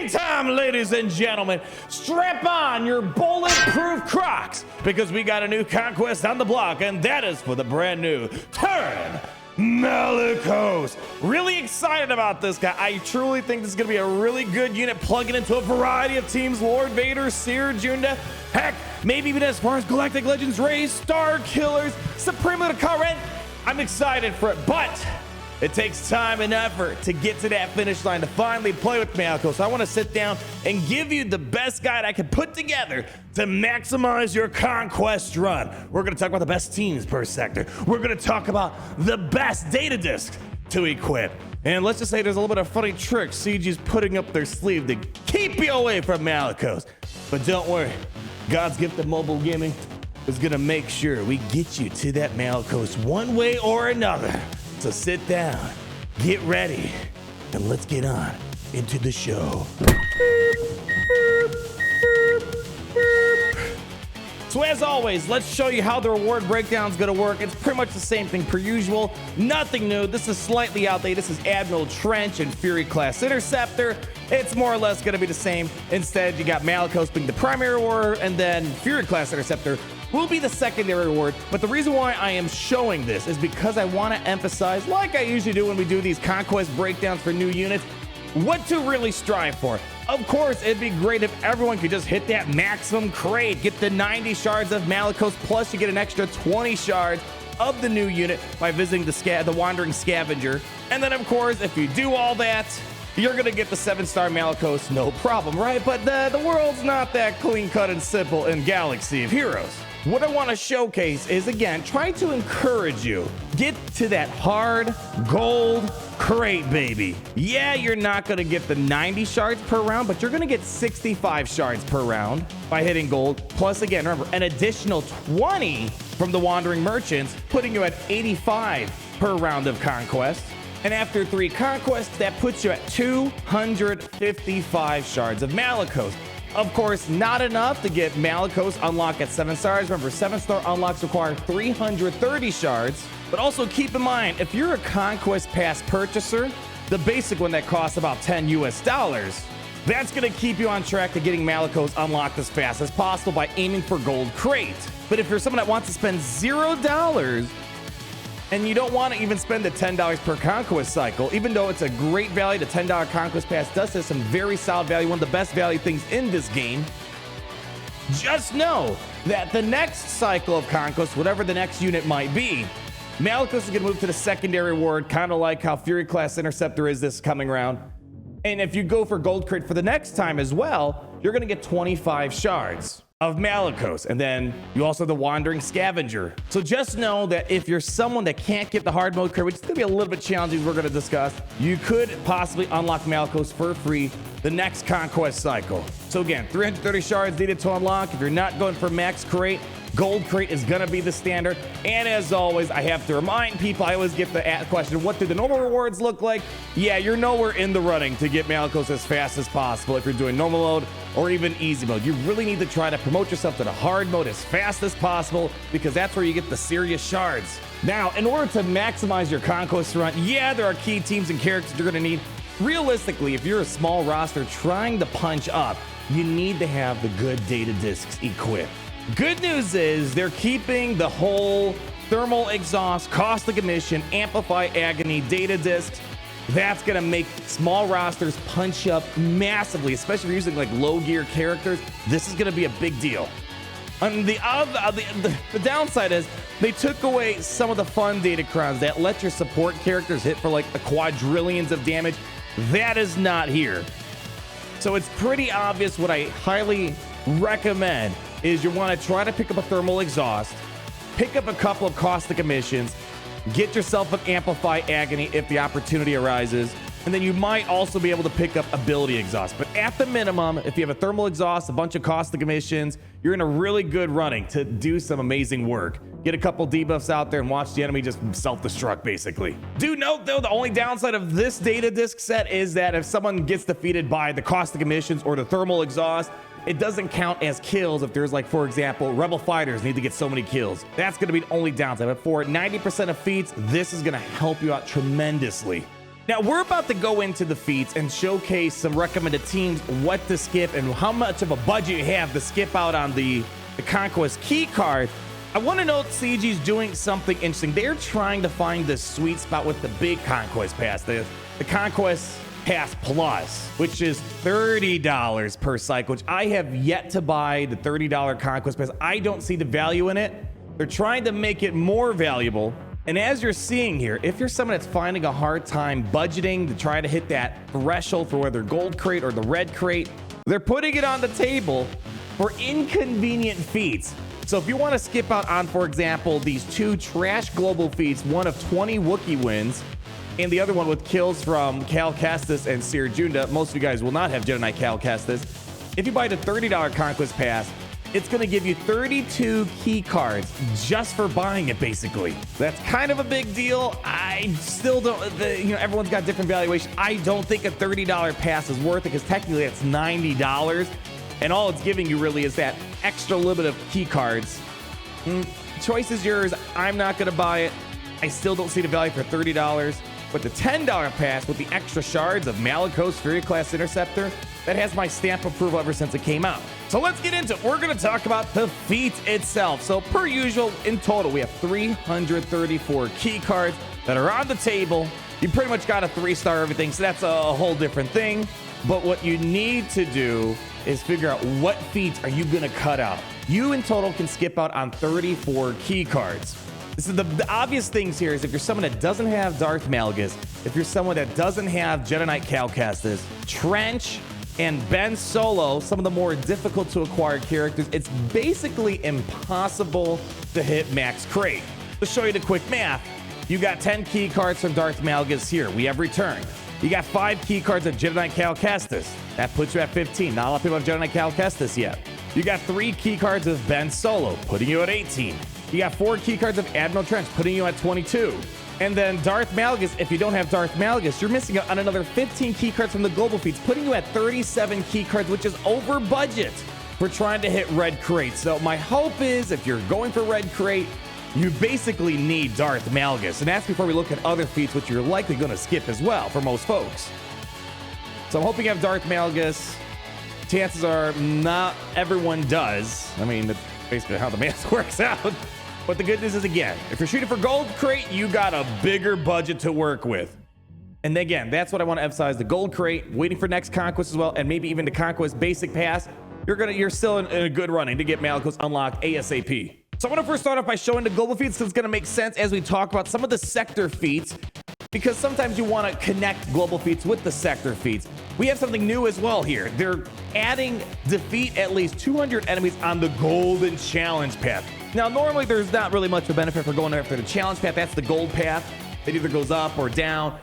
time, ladies and gentlemen. Strap on your bulletproof Crocs because we got a new conquest on the block, and that is for the brand new Taron Malicos. Really excited about this guy. I truly think this is going to be a really good unit, plugging into a variety of teams. Lord Vader, Seer, Junda, heck, maybe even as far as Galactic Legends, Rays, Star Killers, Supreme Little Current. I'm excited for it, but it takes time and effort to get to that finish line to finally play with Malicos. So I want to sit down and give you the best guide I can put together to maximize your conquest run. We're going to talk about the best teams per sector. We're going to talk about the best data discs to equip. And let's just say there's a little bit of funny tricks CG's putting up their sleeve to keep you away from Malicos. But don't worry, God's gift of mobile gaming is going to make sure we get you to that Malicos one way or another. So sit down, get ready, and let's get on into the show. So as always, let's show you how the reward breakdown is going to work. It's pretty much the same thing per usual. Nothing new. This is slightly outdated. This is Admiral Trench and Fury Class Interceptor. It's more or less going to be the same. Instead, you got Malicos being the primary reward, and then Fury Class Interceptor will be the secondary reward. But the reason why I am showing this is because I want to emphasize, like I usually do when we do these conquest breakdowns for new units, what to really strive for. Of course, it'd be great if everyone could just hit that maximum crate, get the 90 shards of Malicos, plus you get an extra 20 shards of the new unit by visiting the Wandering Scavenger. And then, of course, if you do all that, you're gonna get the 7-star Malicos, no problem, right? But the world's not that clean-cut and simple in Galaxy of Heroes. What I want to showcase is, again, try to encourage you. Get to that hard gold crate, baby. Yeah, you're not going to get the 90 shards per round, but you're going to get 65 shards per round by hitting gold. Plus, again, remember, an additional 20 from the Wandering Merchants, putting you at 85 per round of conquest. And after 3 conquests, that puts you at 255 shards of Malicos. Of course, not enough to get Malicos unlocked at 7 stars. Remember, 7-star unlocks require 330 shards. But also keep in mind, if you're a Conquest Pass purchaser, the basic one that costs about $10 US, that's going to keep you on track to getting Malicos unlocked as fast as possible by aiming for Gold Crate. But if you're someone that wants to spend $0, and you don't want to even spend the $10 per conquest cycle, even though it's a great value, the $10 conquest pass does have some very solid value, one of the best value things in this game. Just know that the next cycle of conquest, whatever the next unit might be, Malicos is going to move to the secondary reward, kind of like how Fury Class Interceptor is this coming round. And if you go for Gold Crate for the next time as well, you're going to get 25 shards of Malicos, and then you also have the Wandering Scavenger. So just know that if you're someone that can't get the hard mode crate, which is going to be a little bit challenging, we're going to discuss, you could possibly unlock Malicos for free the next conquest cycle. So again, 330 shards needed to unlock. If you're not going for max crate, Gold Crate is going to be the standard. And as always, I have to remind people, I always get the question, what do the normal rewards look like? Yeah, you're nowhere in the running to get Malicos as fast as possible if you're doing normal mode or even easy mode. You really need to try to promote yourself to the hard mode as fast as possible, because that's where you get the serious shards. Now, in order to maximize your conquest run, yeah, there are key teams and characters you're going to need. Realistically, if you're a small roster trying to punch up, you need to have the good data discs equipped. Good news is they're keeping the whole thermal exhaust, caustic emission, amplify agony data discs. That's going to make small rosters punch up massively, especially if you're using like low gear characters. This is going to be a big deal. And the downside is they took away some of the fun data crowns that let your support characters hit for like the quadrillions of damage. That is not here. So it's pretty obvious. What I highly recommend is you want to try to pick up a thermal exhaust, pick up a couple of caustic emissions, get yourself an amplify agony if the opportunity arises, and then you might also be able to pick up ability exhaust. But at the minimum, if you have a thermal exhaust, a bunch of caustic emissions, you're in a really good running to do some amazing work. Get a couple debuffs out there and watch the enemy just self-destruct, basically. Do note, though, the only downside of this data disc set is that if someone gets defeated by the caustic emissions or the thermal exhaust, it doesn't count as kills if there's, like, for example, rebel fighters need to get so many kills. That's going to be the only downside. But for 90% of feats, this is going to help you out tremendously. Now, we're about to go into the feats and showcase some recommended teams, what to skip, and how much of a budget you have to skip out on the Conquest key card. I want to note CG's doing something interesting. They're trying to find the sweet spot with the big Conquest Pass, the Conquest Pass Plus, which is $30 per cycle, which I have yet to buy the $30 Conquest Pass. I don't see the value in it. They're trying to make it more valuable. And as you're seeing here, if you're someone that's finding a hard time budgeting to try to hit that threshold for whether gold crate or the red crate, they're putting it on the table for inconvenient feats. So if you want to skip out on, for example, these two trash global feats, one of 20 Wookiee wins, and the other one with kills from Cal Kestis and Seer Junda. Most of you guys will not have Jedi Knight Cal Kestis. If you buy the $30 Conquest Pass, it's going to give you 32 key cards just for buying it, basically. That's kind of a big deal. I still don't, everyone's got different valuations. I don't think a $30 pass is worth it because technically it's $90. And all it's giving you really is that extra limit of key cards. Choice is yours. I'm not going to buy it. I still don't see the value for $30. But the $10 pass with the extra shards of Malicos Fury Class Interceptor, that has my stamp of approval ever since it came out. So let's get into it. We're going to talk about the feat itself. So per usual, in total, we have 334 key cards that are on the table. You pretty much got a 3-star everything, so that's a whole different thing. But what you need to do is figure out what feats are you going to cut out. You in total can skip out on 34 key cards. So the obvious things here is if you're someone that doesn't have Darth Malgus, if you're someone that doesn't have Jedi Knight Cal Kestis, Trench, and Ben Solo, some of the more difficult to acquire characters, it's basically impossible to hit max crate. To show you the quick math, you got 10 key cards from Darth Malgus here. We have returned. You got 5 key cards of Jedi Knight Cal Kestis. That puts you at 15. Not a lot of people have Jedi Knight Cal Kestis yet. You got 3 key cards of Ben Solo, putting you at 18. You got 4 key cards of Admiral Trench, putting you at 22. And then Darth Malgus, if you don't have Darth Malgus, you're missing out on another 15 key cards from the global feats, putting you at 37 key cards, which is over budget for trying to hit red crate. So my hope is if you're going for red crate, you basically need Darth Malgus. And that's before we look at other feats, which you're likely going to skip as well for most folks. So I'm hoping you have Darth Malgus. Chances are not everyone does. I mean, that's basically how the math works out. But the good news is, again, if you're shooting for gold crate, you got a bigger budget to work with. And again, that's what I want to emphasize. The gold crate, waiting for next conquest as well, and maybe even the conquest basic pass, you're still in a good running to get Malicos unlocked ASAP. So I want to first start off by showing the global feats, because it's going to make sense as we talk about some of the sector feats, because sometimes you want to connect global feats with the sector feats. We have something new as well here. They're adding defeat at least 200 enemies on the golden challenge path. Now, normally there's not really much of a benefit for going after the challenge path. That's the gold path. It either goes up or down.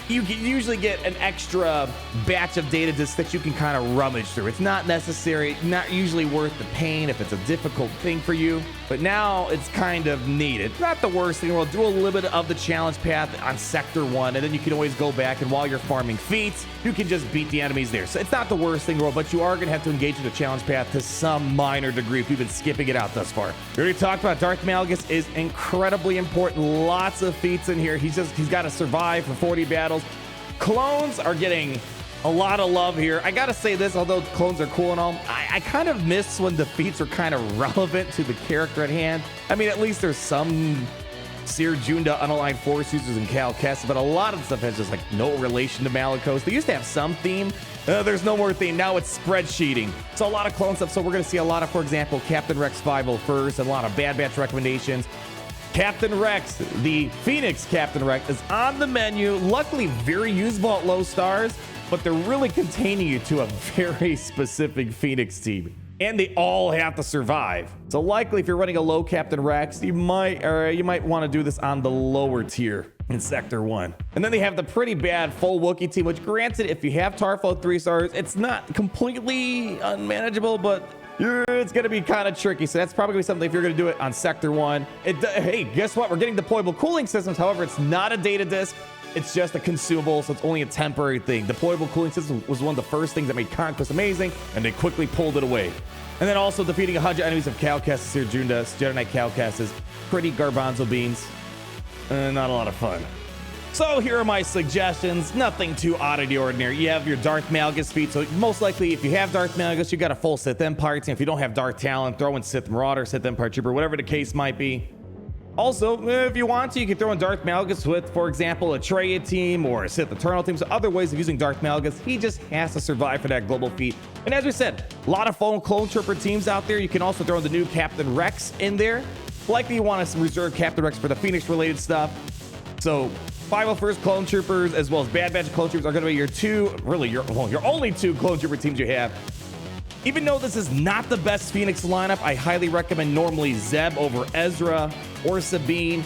You can usually get an extra batch of data disks that you can kind of rummage through. It's not necessary, not usually worth the pain if it's a difficult thing for you, but now it's kind of needed. Not the worst thing. We'll do a little bit of the challenge path on Sector 1, and then you can always go back, and while you're farming feats, you can just beat the enemies there. So it's not the worst thing in the world, but you are going to have to engage in the challenge path to some minor degree if you've been skipping it out thus far. We already talked about Darth Malgus is incredibly important. Lots of feats in here. He's got to survive for 40 battles. Clones are getting a lot of love here. I gotta say this, although clones are cool and all, I kind of miss when the feats are kind of relevant to the character at hand. I mean, at least there's some Seer Junda unaligned force users in Cal Kestis, but a lot of stuff has just like no relation to Malicos. They used to have some theme. There's no more theme. Now it's spreadsheeting. So a lot of clone stuff. So we're gonna see a lot of, for example, Captain Rex 501st and a lot of Bad Batch recommendations. Captain Rex, the Phoenix Captain Rex, is on the menu. Luckily, very usable at low stars, but they're really containing you to a very specific Phoenix team. And they all have to survive. So likely, if you're running a low Captain Rex, you might want to do this on the lower tier in Sector 1. And then they have the pretty bad full Wookiee team, which granted, if you have Tarfo 3 stars, it's not completely unmanageable, but it's going to be kind of tricky. So that's probably going to be something if you're going to do it on Sector 1. Hey, guess what? We're getting deployable cooling systems. However, it's not a data disk. It's just a consumable, so it's only a temporary thing. Deployable cooling system was one of the first things that made Conquest amazing, and they quickly pulled it away. And then also defeating 100 enemies of Cal Kestis, Seer Junda, Jedi Knight Cal Kestis, pretty garbanzo beans. Not a lot of fun. So here are my suggestions. Nothing too out of the ordinary. You have your Darth Malgus feat, so most likely if you have Darth Malgus, you got a full Sith Empire team. If you don't have Darth Talon, throw in Sith Marauder, Sith Empire Trooper, whatever the case might be. Also, if you want to, you can throw in Darth Malgus with, for example, a Traya team or a Sith Eternal team. So other ways of using Darth Malgus, he just has to survive for that global feat. And as we said, a lot of phone clone trooper teams out there. You can also throw in the new Captain Rex in there. Likely you want to reserve Captain Rex for the Phoenix related stuff. So 501st Clone Troopers as well as Bad Batch Clone Troopers are going to be your your only two Clone Trooper teams you have. Even though this is not the best Phoenix lineup, I highly recommend normally Zeb over Ezra or Sabine.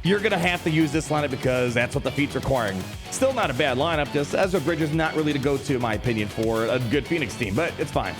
You're going to have to use this lineup because that's what the feat's requiring. Still not a bad lineup, just Ezra Bridger's not really to go to, in my opinion, for a good Phoenix team, but it's fine.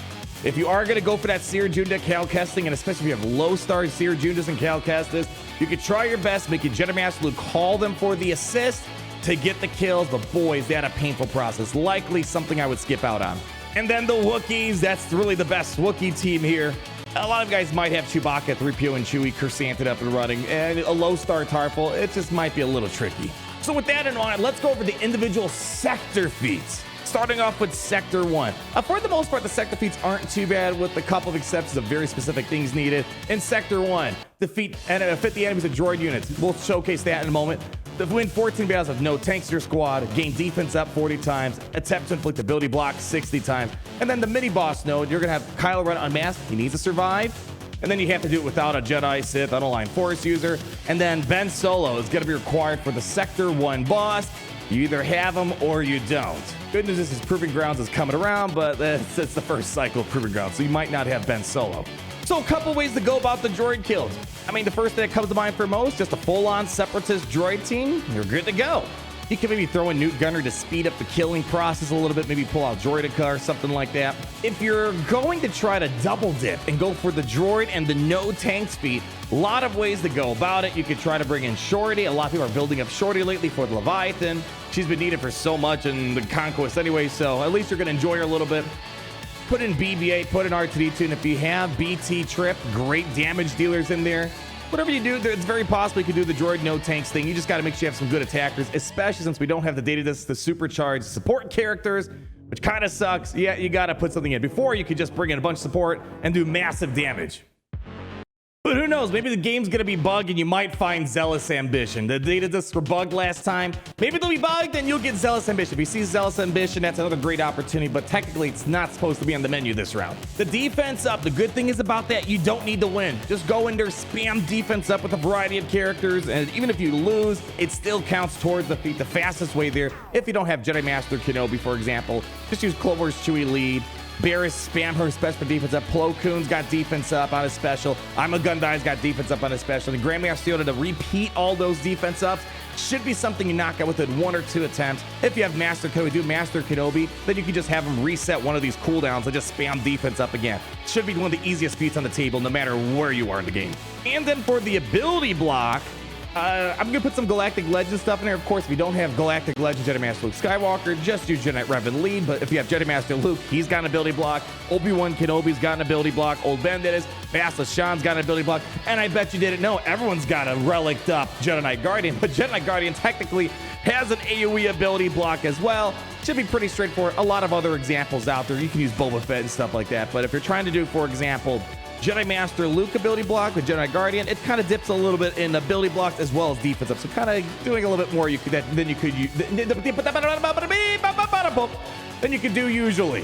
If you are going to go for that Seer Junda Cal Kesting, and especially if you have low stars Seer Jundas and Cal Kestis, you can try your best, make your Jedi Master Luke call them for the assist to get the kills, but boy, is that a painful process. Likely something I would skip out on. And then the Wookiees, that's really the best Wookiee team here. A lot of guys might have Chewbacca, 3PO, and Chewie Kersanted up and running, and a low star Tarful, it just might be a little tricky. So with that in mind, let's go over the individual sector feats. Starting off with Sector 1. For the most part, the sector feats aren't too bad with a couple of exceptions of very specific things needed. In Sector 1, defeat 50 enemies with droid units. We'll showcase that in a moment. Win 14 battles with no tanks in your squad, gain defense up 40 times, attempt to inflict ability block 60 times. And then the mini-boss node, you're going to have Kylo Ren unmasked. He needs to survive. And then you have to do it without a Jedi, Sith, unaligned Force user. And then Ben Solo is going to be required for the Sector 1 boss. You either have him or you don't. Good news is his Proving Grounds is coming around, but it's the first cycle of Proving Grounds, so you might not have Ben Solo. So a couple ways to go about the droid kills. I mean, the first thing that comes to mind for most, just a full-on Separatist droid team, you're good to go. You can maybe throw in Newt Gunner to speed up the killing process a little bit, maybe pull out Droidica or something like that. If you're going to try to double dip and go for the droid and the no tank speed, a lot of ways to go about it. You could try to bring in Shorty. A lot of people are building up Shorty lately for the Leviathan. She's been needed for so much in the Conquest anyway, so at least you're going to enjoy her a little bit. Put in BB-8, put in R2-D2, and if you have BT Trip, great damage dealers in there. Whatever you do, it's very possible you could do the droid no tanks thing. You just got to make sure you have some good attackers, especially since we don't have the data discs to supercharge support characters, which kind of sucks. Yeah, you got to put something in. Before, you could just bring in a bunch of support and do massive damage. But who knows? Maybe the game's going to be bugged and you might find Zealous Ambition. The data discs were bugged last time. Maybe they'll be bugged and you'll get Zealous Ambition. If you see Zealous Ambition, that's another great opportunity, but technically it's not supposed to be on the menu this round. The defense up. The good thing is about that, you don't need to win. Just go in there, spam defense up with a variety of characters, and even if you lose, it still counts towards the feat. The fastest way there, if you don't have Jedi Master Kenobi, for example, just use Clone Wars Chewie lead. Barris spam her special defense up. Plo Koon's got defense up on his special. I'm a Gundai's got defense up on his special. And Grandmaster Yoda to repeat all those defense ups should be something you knock out within 1 or 2 attempts. If you have Master Kenobi, then you can just have him reset one of these cooldowns and just spam defense up again. Should be one of the easiest feats on the table, no matter where you are in the game. And then for the ability block, I'm going to put some Galactic Legend stuff in there. Of course, if you don't have Galactic Legend Jedi Master Luke Skywalker, just use Jedi Revan lead. But if you have Jedi Master Luke, he's got an ability block. Obi-Wan Kenobi's got an ability block. Old Ben did his. Basilisk Sean's got an ability block. And I bet you didn't know, everyone's got a relicked up Jedi Knight Guardian. But Jedi Knight Guardian technically has an AoE ability block as well. Should be pretty straightforward. A lot of other examples out there. You can use Boba Fett and stuff like that. But if you're trying to do, for example, Jedi Master Luke ability block with Jedi Guardian, it kind of dips a little bit in ability blocks as well as defense up. So kind of doing a little bit more than you could do usually.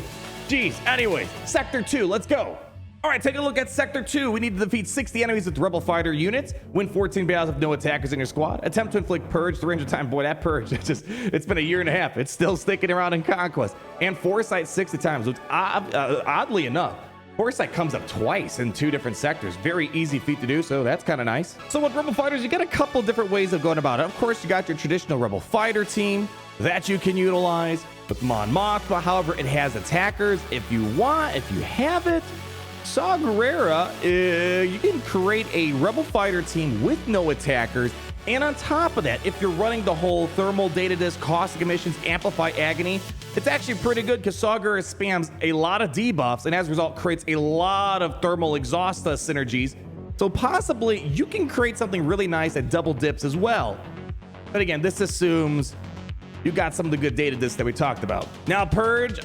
Jeez. Anyways, Sector 2, let's go. All right, take a look at Sector 2. We need to defeat 60 enemies with Rebel Fighter units, win 14 battles with no attackers in your squad, attempt to inflict Purge 300 times. Boy, that Purge, it's been a year and a half. It's still sticking around in Conquest. And Foresight 60 times, which oddly enough, Foresight comes up twice in 2 different sectors. Very easy feat to do, so that's kind of nice. So with Rebel Fighters, you got a couple different ways of going about it. Of course, you got your traditional Rebel Fighter team that you can utilize with Mon Mothma. However, it has attackers if you want, if you have it. Saw Gerrera, you can create a Rebel Fighter team with no attackers. And on top of that, if you're running the whole Thermal Data Disc, Caustic Emissions, Amplify Agony, it's actually pretty good because Saw Gerrera spams a lot of debuffs and as a result creates a lot of Thermal Exhaust synergies. So possibly you can create something really nice that double dips as well. But again, this assumes you got some of the good data discs that we talked about. Now, Purge,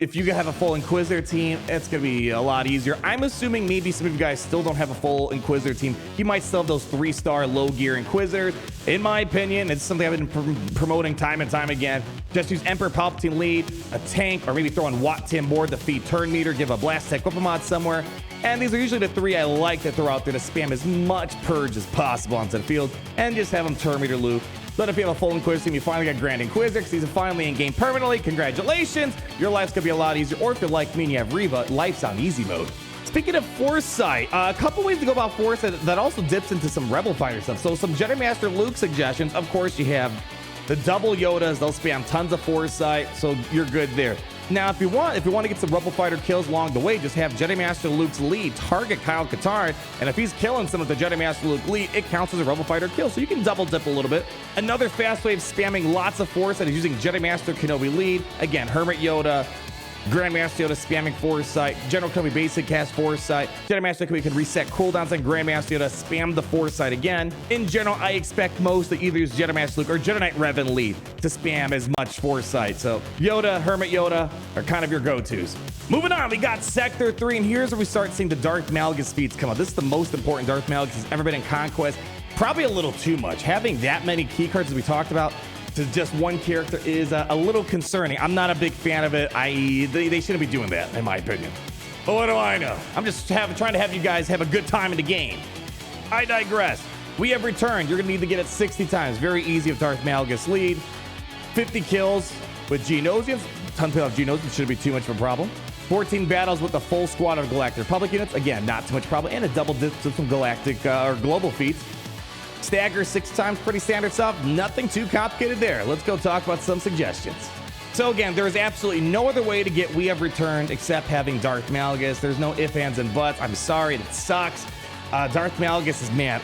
if you have a full Inquisitor team, it's going to be a lot easier. I'm assuming maybe some of you guys still don't have a full Inquisitor team. You might still have those 3-star low gear Inquisitors. In my opinion, it's something I've been promoting time and time again. Just use Emperor Palpatine lead, a tank, or maybe throw in Wat Tim board to feed turn meter, give a blast tech weapon mod somewhere. And these are usually the 3 I like to throw out there to spam as much Purge as possible onto the field and just have them turn meter loop. But if you have a full Inquisitor team, you finally got Grand Inquisitor because he's finally in game permanently. Congratulations. Your life's going to be a lot easier. Or if you're like me and you have Reva, life's on easy mode. Speaking of Foresight, a couple ways to go about Foresight that also dips into some Rebel Fighter stuff. So some Jedi Master Luke suggestions. Of course, you have the double Yodas. They'll spam tons of Foresight, so you're good there. Now, if you want to get some Rebel Fighter kills along the way, just have Jedi Master Luke's lead target Kyle Katarn, and if he's killing some of the Jedi Master Luke lead, it counts as a Rebel Fighter kill, so you can double dip a little bit. Another fast wave spamming lots of force that is using Jedi Master Kenobi lead. Again, Hermit Yoda, Grandmaster Yoda spamming Foresight, General Kenobi basic cast Foresight, Jedi Master Kenobi can reset cooldowns, and Grandmaster Yoda spam the Foresight again. In general, I expect most to either use Jedi Master Luke or Jedi Knight Revan lead to spam as much Foresight. So Yoda, Hermit Yoda are kind of your go-tos. Moving on, we got Sector 3, and here's where we start seeing the Darth Malgus feats come up. This is the most important Darth Malgus has ever been in Conquest. Probably a little too much. Having that many key cards as we talked about to just one character is a little concerning. I'm not a big fan of it. They shouldn't be doing that, in my opinion. But what do I know? I'm just trying to have you guys have a good time in the game. I digress. We have returned. You're going to need to get it 60 times. Very easy with Darth Malgus lead. 50 kills with Geonosians. Ton of Geonosians shouldn't be too much of a problem. 14 battles with the full squad of Galactic Republic units. Again, not too much problem. And a double dip with some Galactic or global feats. Stagger 6 times, pretty standard stuff. Nothing too complicated there. Let's go talk about some suggestions. So again, there is absolutely no other way to get We Have Returned except having Darth Malgus. There's no ifs, ands, and buts. I'm sorry, it sucks. Darth Malgus is, man,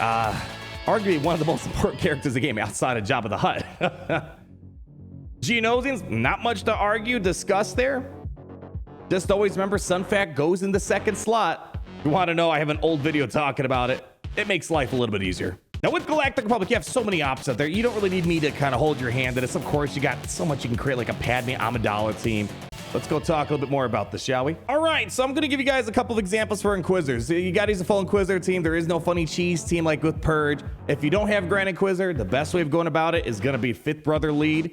arguably one of the most important characters in the game outside of Jabba the Hutt. Geonosians, not much to argue, discuss there. Just always remember, Sunfac goes in the second slot. If you want to know, I have an old video talking about it. It makes life a little bit easier. Now with Galactic Republic, you have so many options out there. You don't really need me to kind of hold your hand in this. Of course, you got so much you can create, like a Padme Amidala team. Let's go talk a little bit more about this, shall we? All right, so I'm going to give you guys a couple of examples for Inquisitors. You got to use a full Inquisitor team. There is no funny cheese team like with Purge. If you don't have Grand Inquisitor, the best way of going about it is going to be Fifth Brother lead.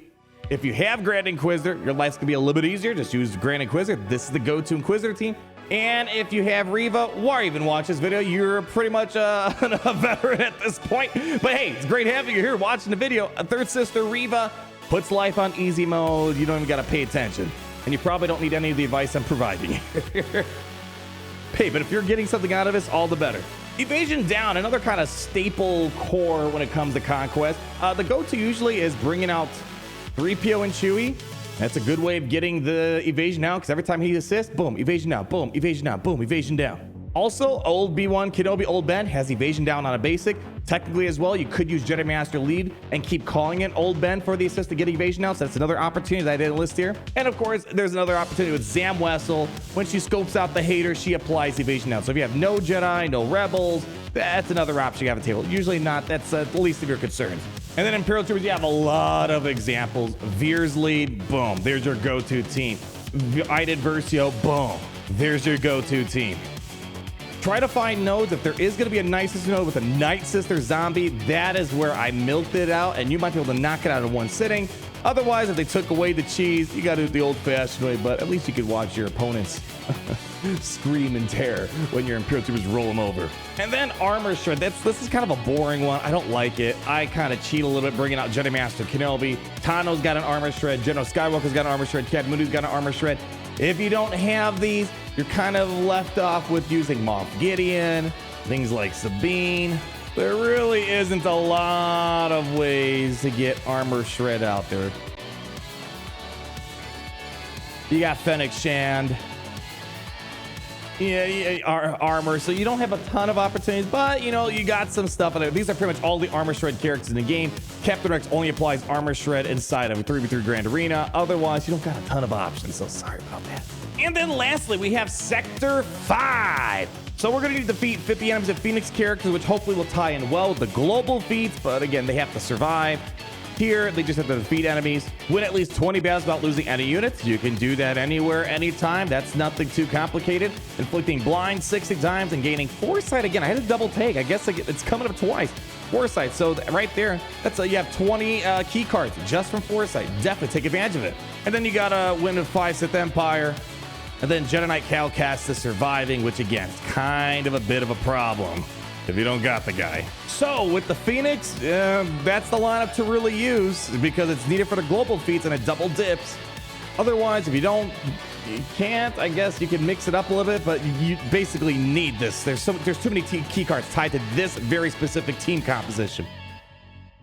If you have Grand Inquisitor, your life's going to be a little bit easier. Just use Grand Inquisitor. This is the go-to Inquisitor team. And if you have Reva, or even watch this video, you're pretty much a veteran at this point. But hey, it's great having you here watching the video. A third sister, Reva, puts life on easy mode. You don't even got to pay attention. And you probably don't need any of the advice I'm providing you. Hey, but if you're getting something out of this, all the better. Evasion down, another kind of staple core when it comes to Conquest. The go-to usually is bringing out 3PO and Chewie. That's a good way of getting the evasion out, because every time he assists, boom, evasion down, boom, evasion down, boom, evasion down. Also, old B1 Kenobi Old Ben has evasion down on a basic. Technically as well, you could use Jedi Master lead and keep calling in Old Ben for the assist to get evasion out. So that's another opportunity that I didn't list here. And of course, there's another opportunity with Zam Wessel. When she scopes out the hater, she applies evasion out. So if you have no Jedi, no Rebels, that's another option you have at the table. Usually not. That's the least of your concerns. And then Imperial Troopers, you have a lot of examples. Veer's lead, boom, there's your go-to team. Idid Versio, boom, there's your go-to team. Try to find nodes. If there is going to be a Night Sister node with a Night Sister zombie, that is where I milked it out, and you might be able to knock it out in one sitting. Otherwise, if they took away the cheese, you got to do it the old-fashioned way, but at least you could watch your opponents scream in terror when your Imperial Troopers roll them over. And then Armor Shred. This is kind of a boring one. I don't like it. I kind of cheat a little bit bringing out Jedi Master Kenobi. Tano's got an Armor Shred. General Skywalker's got an Armor Shred. Captain Moody's got an Armor Shred. If you don't have these, you're kind of left off with using Moff Gideon, things like Sabine. There really isn't a lot of ways to get Armor Shred out there. You got Fennec Shand. Yeah, armor. So you don't have a ton of opportunities, but you know, you got some stuff in there. These are pretty much all the Armor Shred characters in the game. Captain Rex only applies Armor Shred inside of a 3v3 Grand Arena. Otherwise, you don't got a ton of options. So sorry about that. And then lastly, we have Sector 5. So we're going to need to defeat 50 enemies of Phoenix characters, which hopefully will tie in well with the global feats. But again, they have to survive. Here, they just have to defeat enemies, win at least 20 battles without losing any units. You can do that anywhere, anytime. That's nothing too complicated. Inflicting blind 60 times and gaining foresight again. I had a double take. I guess it's coming up twice. Foresight. So right there, you have 20 key cards just from foresight. Definitely take advantage of it. And then you got a win with 5 Sith Empire. And then Jedi Knight Cal Kestis surviving, which again is kind of a bit of a problem if you don't got the guy. So with the Phoenix, that's the lineup to really use because it's needed for the global feats and it double dips. Otherwise, if you can't, I guess you can mix it up a little bit, but you basically need this. There's too many key cards tied to this very specific team composition.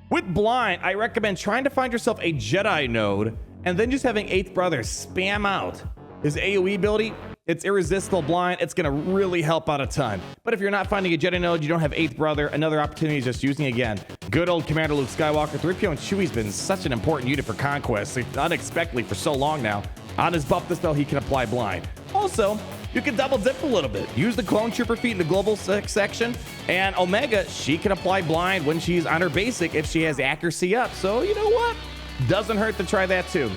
With blind, I recommend trying to find yourself a Jedi node and then just having 8th Brother spam out his AoE ability. It's irresistible blind. It's going to really help out a ton. But if you're not finding a Jedi node, you don't have 8th Brother, another opportunity is just using again. Good old Commander Luke Skywalker. 3PO and Chewie's been such an important unit for Conquest, unexpectedly for so long now. On his buff dispel, he can apply blind. Also, you can double dip a little bit. Use the Clone Trooper feat in the global section. And Omega, she can apply blind when she's on her basic if she has accuracy up. So you know what? Doesn't hurt to try that too.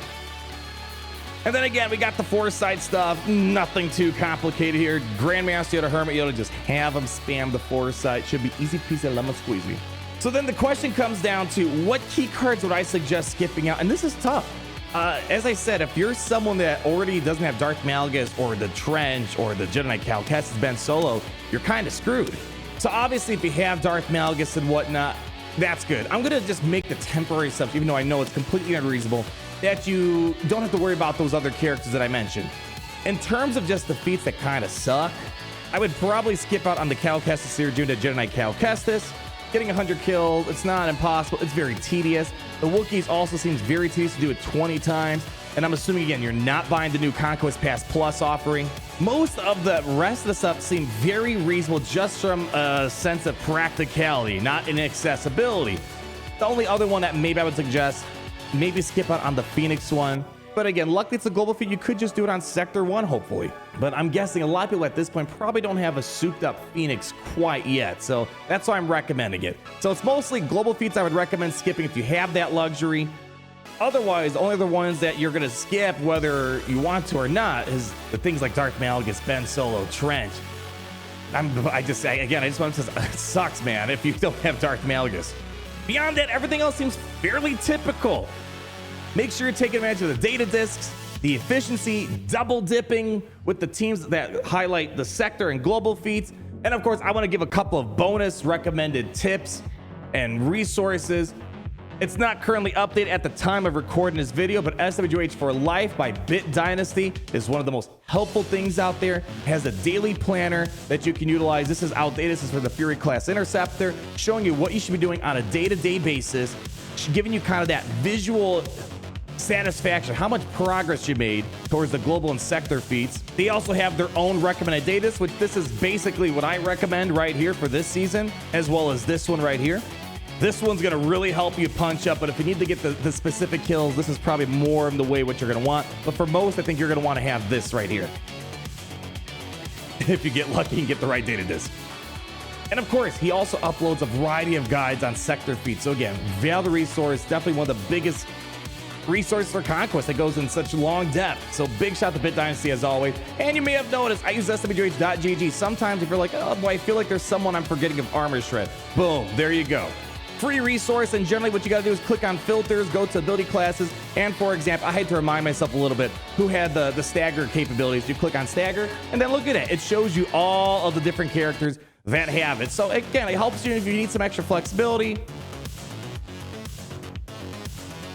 And then again, we got the foresight stuff. Nothing too complicated here. Grandmaster Yoda, Hermit Yoda, just have them spam the foresight. Should be easy peasy lemon squeezy. So then the question comes down to what key cards would I suggest skipping out? And this is tough. As I said, if you're someone that already doesn't have Darth Malgus or the Trench or the Jedi Knight Cal Kestis Ben Solo, you're kind of screwed. So obviously, if you have Darth Malgus and whatnot, that's good. I'm going to just make the temporary stuff, even though I know it's completely unreasonable, that you don't have to worry about those other characters that I mentioned. In terms of just the feats that kind of suck, I would probably skip out on the Cal Kestis series doing the Jedi Knight Cal Kestis. Getting 100 kills, it's not impossible. It's very tedious. The Wookiees also seems very tedious to do it 20 times. And I'm assuming, again, you're not buying the new Conquest Pass Plus offering. Most of the rest of the stuff seem very reasonable just from a sense of practicality, not in accessibility. The only other one that maybe I would suggest, maybe skip out on the Phoenix one. But again, luckily it's a global feat. You could just do it on Sector 1, hopefully. But I'm guessing a lot of people at this point probably don't have a souped up Phoenix quite yet. So that's why I'm recommending it. So it's mostly global feats I would recommend skipping if you have that luxury. Otherwise, the only other ones that you're going to skip, whether you want to or not, is the things like Darth Malgus, Ben Solo, Trench. I just want to say, it sucks, man, if you don't have Darth Malgus. Beyond that, everything else seems fairly typical. Make sure you're taking advantage of the data discs, the efficiency, double dipping with the teams that highlight the sector and global feats. And of course, I want to give a couple of bonus recommended tips and resources. It's not currently updated at the time of recording this video, but SWH for Life by Bit Dynasty is one of the most helpful things out there. It has a daily planner that you can utilize. This is outdated. This is for the Fury Class Interceptor, showing you what you should be doing on a day-to-day basis, giving you kind of that visual satisfaction, how much progress you made towards the global and sector feats. They also have their own recommended data, which this is basically what I recommend right here for this season, as well as this one right here. This one's going to really help you punch up, but if you need to get the specific kills, this is probably more of the way what you're going to want. But for most, I think you're going to want to have this right here. If you get lucky and get the right data disc. And of course, he also uploads a variety of guides on sector feats. So again, valuable resource, definitely one of the biggest resources for Conquest that goes in such long depth. So big shout to Bit Dynasty as always. And you may have noticed I use swh.gg. Sometimes if you're like, oh boy, I feel like there's someone I'm forgetting of Armor Shred. Boom, there you go. Free resource, and generally what you gotta do is click on filters, go to ability classes, and for example, I had to remind myself a little bit who had the stagger capabilities. You click on stagger, and then look at it. It shows you all of the different characters that have it. So again, it helps you if you need some extra flexibility.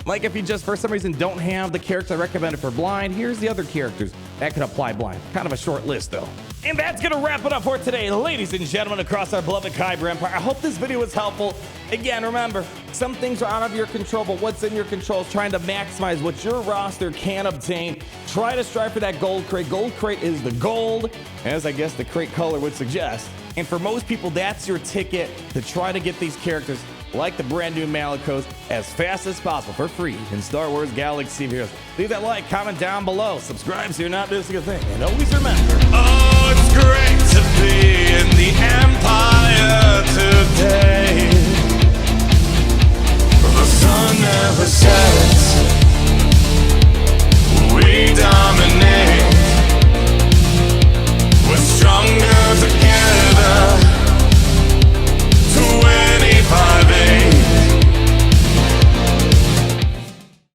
Like if you just, for some reason, don't have the character I recommended for blind, here's the other characters that could apply blind. Kind of a short list, though. And that's going to wrap it up for today, ladies and gentlemen, across our beloved Kyber Empire. I hope this video was helpful. Again, remember, some things are out of your control, but what's in your control is trying to maximize what your roster can obtain. Try to strive for that gold crate. Gold crate is the gold, as I guess the crate color would suggest. And for most people, that's your ticket to try to get these characters like the brand new Malicos as fast as possible for free in Star Wars Galaxy of Heroes. Leave that like, comment down below, subscribe so you're not missing a thing, and always remember, oh, it's great to be in the Empire today. The sun never sets. We dominate.